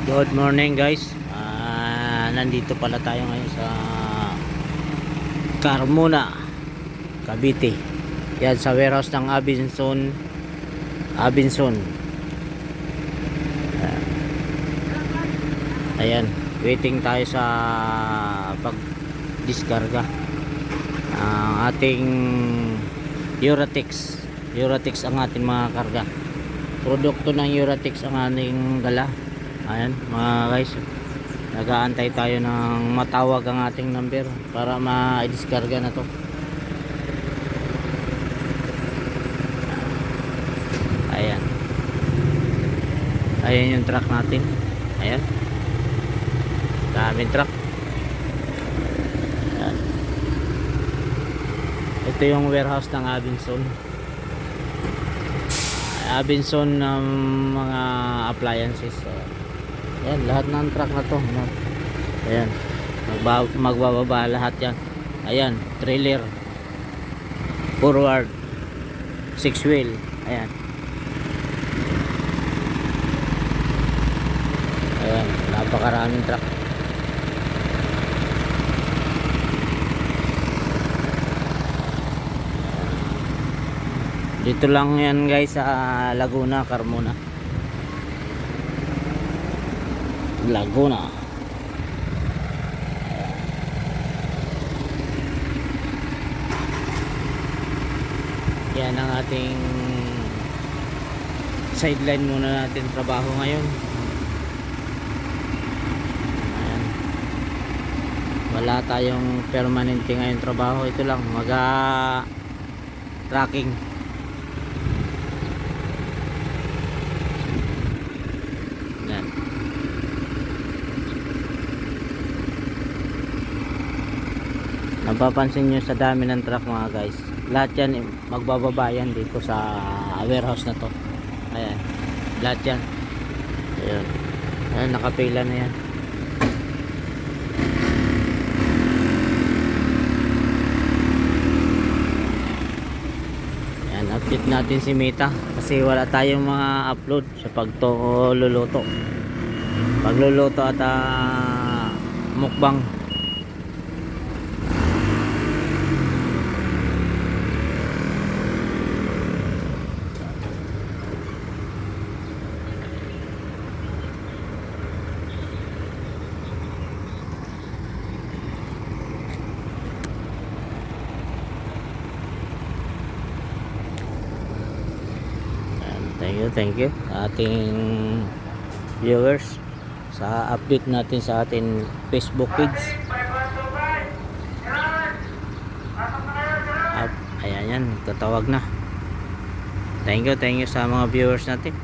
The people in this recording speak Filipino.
Good morning guys. Nandito pala tayo ngayon sa Carmona, Cavite. Yan sa warehouse ng Abinson. Ayan, waiting tayo sa pag-diskarga ang ating Uratex. Uratex ang ating mga karga. Produkto ng Uratex ang ating dala. Ayan mga guys, nag-aantay tayo ng matawag ang ating number para ma-diskarga na to. Ayan, ayan yung truck natin. Ayan, daming truck. Ayan. Ito yung warehouse ng Abinson ng mga appliances. Ayan, lahat ng truck na to. Ayan, magbababa lahat yan. Ayan, trailer, forward, 6 wheel. Ayan. Ayan, napakaraming truck. Dito lang yan guys sa Laguna, Carmona. Laguna. Yan ang ating sideline muna natin trabaho ngayon. Ayan. Wala tayong permanente ngayon trabaho. Ito lang, tracking. Yan. Napapansin nyo sa dami ng truck mga guys, lahat yan magbababa yan dito sa warehouse na to. Ayan, lahat yan. Ayan, ayan, nakapila na yan. Ayan, update natin si Mita kasi wala tayong mga upload sa pagluluto at mukbang. Thank you ating viewers sa update natin sa ating Facebook page. Ayan yan, tatawag na. Thank you sa mga viewers natin.